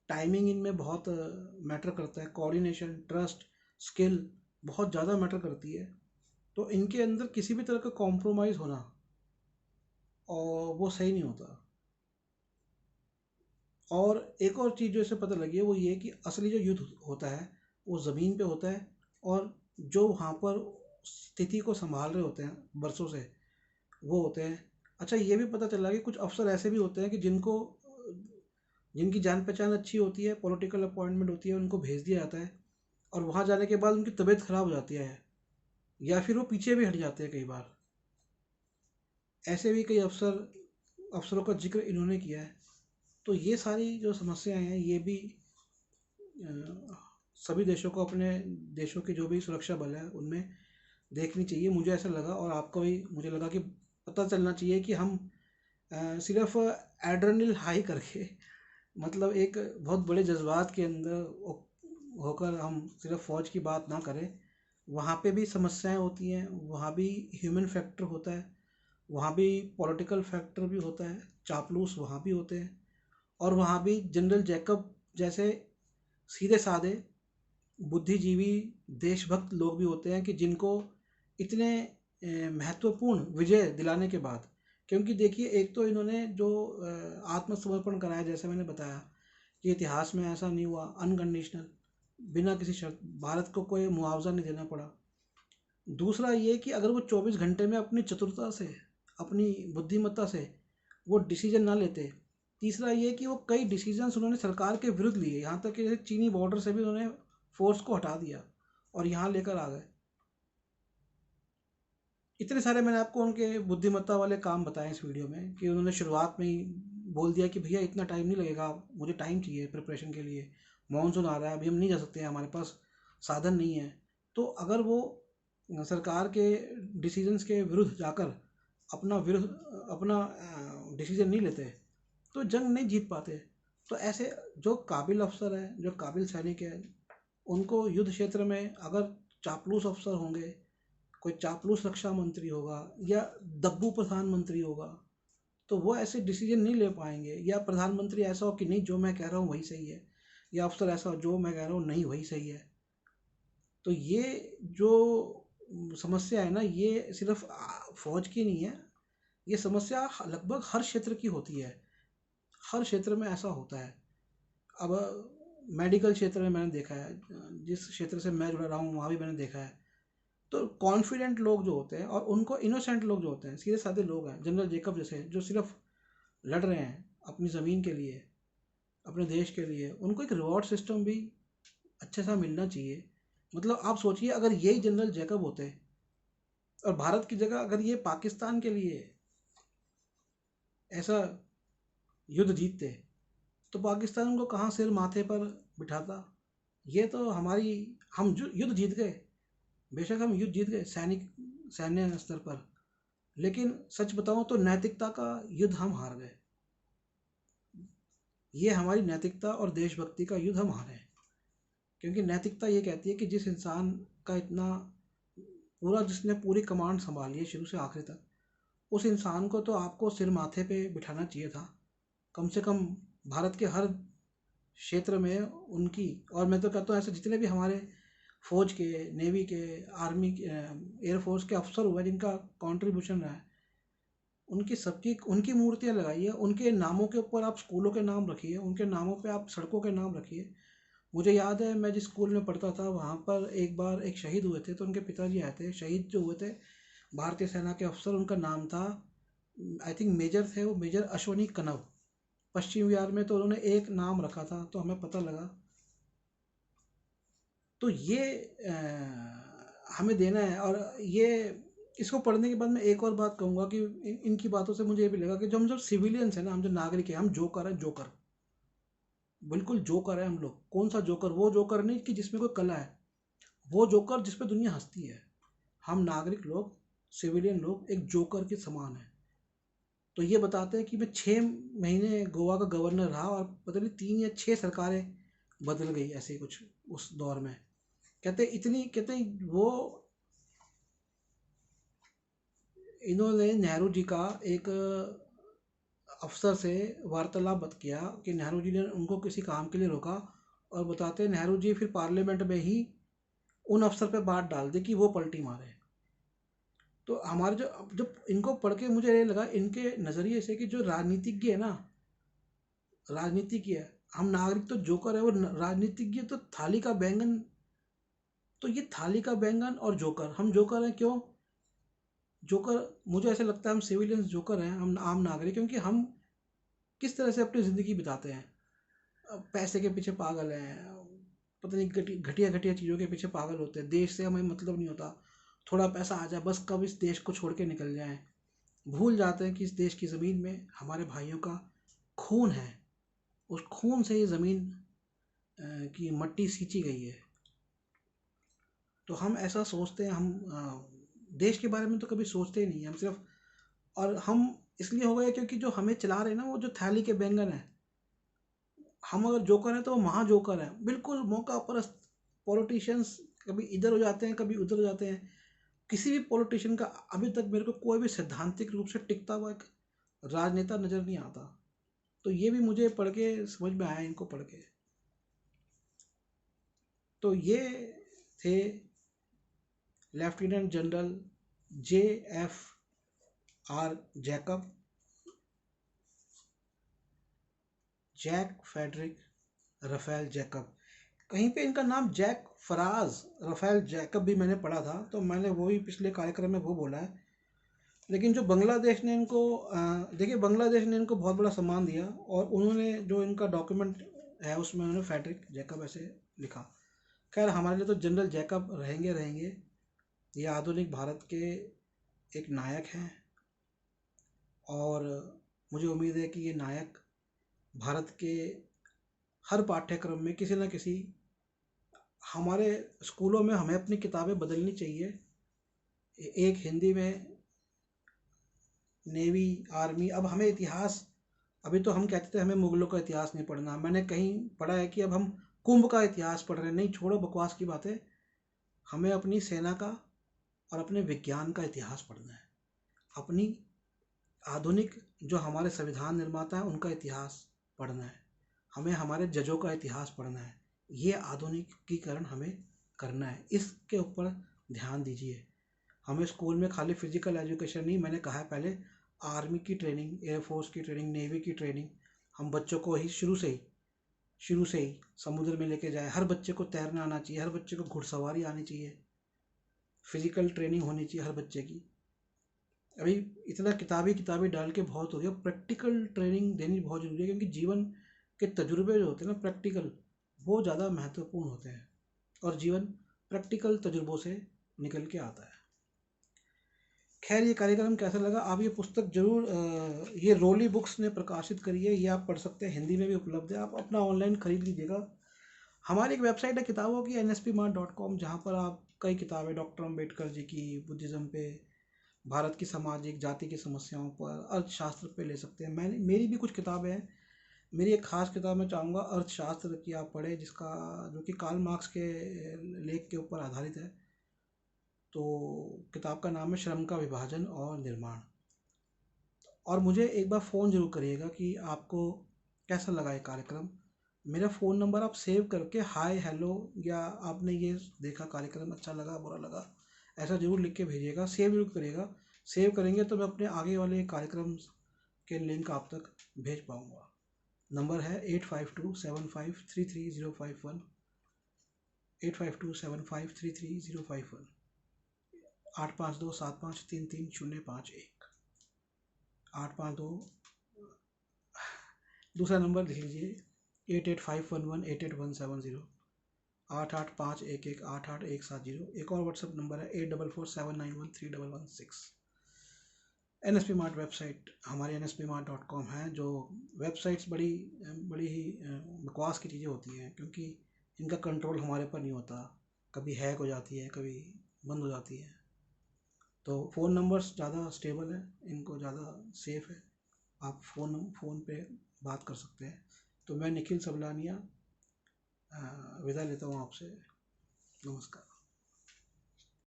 टाइमिंग इनमें बहुत मैटर करता है, कोऑर्डिनेशन, ट्रस्ट, स्किल बहुत ज़्यादा मैटर करती है। तो इनके अंदर किसी भी तरह का कॉम्प्रोमाइज़ होना और वो सही नहीं होता। और एक और चीज़ जो इसे पता लगी है वो ये कि असली जो युद्ध होता है वो ज़मीन पे होता है, और जो वहाँ पर स्थिति को संभाल रहे होते हैं बरसों से वो होते हैं। अच्छा, ये भी पता चला कि कुछ अफसर ऐसे भी होते हैं कि जिनकी जान पहचान अच्छी होती है, पॉलिटिकल अपॉइंटमेंट होती है, उनको भेज दिया जाता है और वहाँ जाने के बाद उनकी तबीयत खराब हो जाती है या फिर वो पीछे भी हट जाते हैं कई बार। ऐसे भी कई अफसरों का जिक्र इन्होंने किया है। तो ये सारी जो समस्याएं हैं ये भी अ, सभी देशों को, अपने देशों के जो भी सुरक्षा बल है उनमें देखनी चाहिए, मुझे ऐसा लगा। और आपको भी मुझे लगा कि पता चलना चाहिए कि हम सिर्फ एड्रेनलिन हाई करके, मतलब एक बहुत बड़े जज्बात के अंदर होकर हम सिर्फ फौज की बात ना करें। वहाँ पे भी समस्याएं होती हैं, वहाँ भी ह्यूमन फैक्टर होता है, वहाँ भी पॉलिटिकल फैक्टर भी होता है, चापलूस वहाँ भी होते हैं, और वहाँ भी जनरल जैकब जैसे सीधे साधे बुद्धिजीवी देशभक्त लोग भी होते हैं कि जिनको इतने महत्वपूर्ण विजय दिलाने के बाद, क्योंकि देखिए एक तो इन्होंने जो आत्मसमर्पण कराया, जैसे मैंने बताया कि इतिहास में ऐसा नहीं हुआ, अनकंडीशनल, बिना किसी शर्त, भारत को कोई मुआवजा नहीं देना पड़ा। दूसरा ये कि अगर वो 24 घंटे में अपनी चतुरता से, अपनी बुद्धिमत्ता से वो डिसीजन ना लेते। तीसरा ये कि वो कई डिसीजंस उन्होंने सरकार के विरुद्ध लिए, यहाँ तक कि जैसे चीनी बॉर्डर से भी उन्होंने फोर्स को हटा दिया और यहाँ लेकर आ गए। इतने सारे मैंने आपको उनके बुद्धिमत्ता वाले काम बताए इस वीडियो में कि उन्होंने शुरुआत में ही बोल दिया कि भैया इतना टाइम नहीं लगेगा, मुझे टाइम चाहिए प्रिपरेशन के लिए, मानसून आ रहा है, अभी हम नहीं जा सकते हैं, हमारे पास साधन नहीं है। तो अगर वो सरकार के डिसीजंस के विरुद्ध जाकर अपना डिसीजन नहीं लेते तो जंग नहीं जीत पाते। तो ऐसे जो काबिल अफसर हैं, जो काबिल सैनिक हैं, उनको युद्ध क्षेत्र में अगर चापलूस अफसर होंगे, कोई चापलूस रक्षा मंत्री होगा या दब्बू प्रधानमंत्री होगा, तो वो ऐसे डिसीजन नहीं ले पाएंगे। या प्रधानमंत्री ऐसा हो कि नहीं जो मैं कह रहा हूँ वही सही है, या अफसर ऐसा हो जो मैं कह रहा हूँ नहीं वही सही है। तो ये जो समस्या है ना, ये सिर्फ फौज की नहीं है, ये समस्या लगभग हर क्षेत्र की होती है, हर क्षेत्र में ऐसा होता है। अब मेडिकल क्षेत्र में मैंने देखा है, जिस क्षेत्र से मैं जुड़ा रहा हूँ वहाँ भी मैंने देखा है। तो कॉन्फिडेंट लोग जो होते हैं और उनको इनोसेंट लोग जो होते हैं, सीधे साधे लोग हैं, जनरल जेकब जैसे जो सिर्फ लड़ रहे हैं अपनी ज़मीन के लिए, अपने देश के लिए, उनको एक रिवॉर्ड सिस्टम भी अच्छे सा मिलना चाहिए। मतलब आप सोचिए अगर यही जनरल जैकब होते और भारत की जगह अगर ये पाकिस्तान के लिए ऐसा युद्ध जीतते तो पाकिस्तान उनको कहाँ सिर माथे पर बिठाता। ये तो हमारी, हम युद्ध जीत गए, बेशक हम युद्ध जीत गए सैन्य स्तर पर, लेकिन सच बताऊं तो नैतिकता का युद्ध हम हार गए। ये हमारी नैतिकता और देशभक्ति का युद्ध हम हारे हैं। क्योंकि नैतिकता ये कहती है कि जिस इंसान का इतना पूरा, जिसने पूरी कमांड संभाली है शुरू से आखिर तक, उस इंसान को तो आपको सिर माथे पे बिठाना चाहिए था। कम से कम भारत के हर क्षेत्र में उनकी, और मैं तो कहता हूँ ऐसे जितने भी हमारे फौज के, नेवी के, आर्मी के, एयरफोर्स के अफसर हुए जिनका कंट्रीब्यूशन रहा है, उनकी सबकी उनकी मूर्तियाँ लगाइए, उनके नामों के ऊपर आप स्कूलों के नाम रखिए, उनके नामों पे आप सड़कों के नाम रखिए। मुझे याद है मैं जिस स्कूल में पढ़ता था वहाँ पर एक बार एक शहीद हुए थे, तो उनके पिताजी आए थे, शहीद जो हुए थे भारतीय सेना के अफसर, उनका नाम था, आई थिंक मेजर थे वो, मेजर अश्वनी कनव। पश्चिम बिहार में तो उन्होंने एक नाम रखा था, तो हमें पता लगा। तो ये हमें देना है। और ये इसको पढ़ने के बाद मैं एक और बात कहूँगा कि इनकी बातों से मुझे ये भी लगा कि जो हम जो सिविलियंस हैं ना, हम जो नागरिक हैं, हम जोकर हैं, जोकर, बिल्कुल जोकर है हम लोग। कौन सा जोकर? वो जोकर नहीं कि जिसमें कोई कला है, वो जोकर जिस पे दुनिया हंसती है। हम नागरिक लोग, सिविलियन लोग एक जोकर के समान है। तो ये बताते हैं कि मैं 6 महीने गोवा का गवर्नर रहा और पता नहीं 3 या 6 सरकारें बदल गई, ऐसे ही कुछ उस दौर में। कहते हैं वो, इन्होंने नेहरू जी का एक अफसर से वार्तालाप किया कि नेहरू जी ने उनको किसी काम के लिए रोका, और बताते हैं नेहरू जी फिर पार्लियामेंट में ही उन अफसर पे बात डाल दी कि वो पलटी मारे। तो हमारे जो, जब इनको पढ़ के मुझे ये लगा इनके नज़रिए से कि जो राजनीतिज्ञ है ना, राजनीतिज्ञ है, हम नागरिक तो जोकर है, वो राजनीतिज्ञ तो थाली का बैंगन। तो ये थाली का बैंगन और जोकर, हम जोकर हैं क्यों? जोकर, मुझे ऐसे लगता है हम सिविलियंस जोकर हैं, हम आम नागरिक, क्योंकि हम किस तरह से अपनी ज़िंदगी बिताते हैं। पैसे के पीछे पागल हैं, पता नहीं घटिया घटिया चीज़ों के पीछे पागल होते हैं, देश से हमें मतलब नहीं होता। थोड़ा पैसा आ जाए बस, कब इस देश को छोड़ के निकल जाएं। भूल जाते हैं कि इस देश की ज़मीन में हमारे भाइयों का खून है, उस खून से ये ज़मीन की मट्टी सींची गई है। तो हम ऐसा सोचते हैं, हम देश के बारे में तो कभी सोचते ही नहीं, हम सिर्फ, और हम इसलिए हो गए क्योंकि जो हमें चला रहे हैं ना, वो जो थाली के बैंगन है। हम अगर जोकर हैं तो वो महा जोकर हैं, बिल्कुल मौका परस्त पॉलिटिशियंस। कभी इधर हो जाते हैं, कभी उधर हो जाते हैं। किसी भी पॉलिटिशियन का अभी तक मेरे को कोई भी सैद्धांतिक रूप से टिकता हुआ एक राजनेता नज़र नहीं आता। तो ये भी मुझे पढ़ के समझ में आया, इनको पढ़ के। तो ये थे lieutenant general JFR Jacob, Jack Frederick Rafael Jacob. कहीं पे इनका नाम जैक फराज राफेल जैकब भी मैंने पढ़ा था, तो मैंने वो ही पिछले कार्यक्रम में वो बोला है। लेकिन जो बांग्लादेश ने इनको देखिए, बांग्लादेश ने इनको बहुत बड़ा सम्मान दिया, और उन्होंने जो इनका डॉक्यूमेंट है उसमें उन्होंने फेडरिक जैकब ऐसे लिखा। खैर, हमारे लिए तो जनरल जैकब रहेंगे रहेंगे। ये आधुनिक भारत के एक नायक हैं, और मुझे उम्मीद है कि ये नायक भारत के हर पाठ्यक्रम में किसी न किसी, हमारे स्कूलों में हमें अपनी किताबें बदलनी चाहिए। एक हिंदी में नेवी, आर्मी, अब हमें इतिहास, अभी तो हम कहते थे हमें मुगलों का इतिहास नहीं पढ़ना, मैंने कहीं पढ़ा है कि अब हम कुंभ का इतिहास पढ़ रहे हैं। नहीं, छोड़ो बकवास की बातें, हमें अपनी सेना का और अपने विज्ञान का इतिहास पढ़ना है। अपनी आधुनिक जो हमारे संविधान निर्माता हैं उनका इतिहास पढ़ना है। हमें हमारे जजों का इतिहास पढ़ना है। ये आधुनिकीकरण हमें करना है, इसके ऊपर ध्यान दीजिए। हमें स्कूल में खाली फिजिकल एजुकेशन नहीं, मैंने कहा है पहले, आर्मी की ट्रेनिंग, एयरफोर्स की ट्रेनिंग, नेवी की ट्रेनिंग, हम बच्चों को ही शुरू से ही समुद्र में लेके जाए। हर बच्चे को तैरना आना चाहिए, हर बच्चे को घुड़सवारी आनी चाहिए, फिजिकल ट्रेनिंग होनी चाहिए हर बच्चे की। अभी इतना किताबी किताबी डाल के बहुत हो गया, प्रैक्टिकल ट्रेनिंग देनी बहुत ज़रूरी है, क्योंकि जीवन के तजुर्बे जो होते हैं ना, प्रैक्टिकल, वो ज़्यादा महत्वपूर्ण होते हैं, और जीवन प्रैक्टिकल तजुर्बों से निकल के आता है। खैर, ये कार्यक्रम कैसा लगा? आप ये पुस्तक जरूर, ये रोली बुक्स ने प्रकाशित करी है, ये आप पढ़ सकते हैं, हिंदी में भी उपलब्ध है, आप अपना ऑनलाइन खरीद लीजिएगा। हमारी एक वेबसाइट है किताबों की, nspmart.com, जहाँ पर आप कई किताबें डॉक्टर अम्बेडकर जी की, बुद्धिज़्म पे, भारत की सामाजिक जाति की समस्याओं पर, अर्थशास्त्र पे ले सकते हैं। मैंने, मेरी भी कुछ किताबें हैं। मेरी एक खास किताब मैं चाहूँगा अर्थशास्त्र की आप पढ़ें, जिसका, जो कि कार्ल मार्क्स के लेख के ऊपर आधारित है। तो किताब का नाम है श्रम का विभाजन और निर्माण। और मुझे एक बार फ़ोन ज़रूर करिएगा कि आपको कैसा लगा ये कार्यक्रम। मेरा फ़ोन नंबर आप सेव करके हाय हेलो, या आपने ये देखा कार्यक्रम अच्छा लगा बुरा लगा, ऐसा ज़रूर लिख के भेजिएगा, सेव ज़रूर करिएगा। सेव करेंगे तो मैं अपने आगे वाले कार्यक्रम के लिंक आप तक भेज पाऊँगा। नंबर है 8527533051, 8527533051, 8527533051, 852। दूसरा नंबर लिख लीजिए 8851188170, 8851188170। एक और व्हाट्सएप नंबर है 8447913116। NSP मार्ट वेबसाइट हमारी nspmart.com है। जो वेबसाइट्स बड़ी बड़ी ही बकवास की चीज़ें होती हैं, क्योंकि इनका कंट्रोल हमारे पर नहीं होता, कभी हैक हो जाती है, कभी बंद हो जाती है। तो फ़ोन नंबर्स ज़्यादा स्टेबल है, इनको ज़्यादा सेफ है, आप फ़ोन पे बात कर सकते हैं। तो मैं निखिल सबलानिया विदा लेता हूँ आपसे। नमस्कार।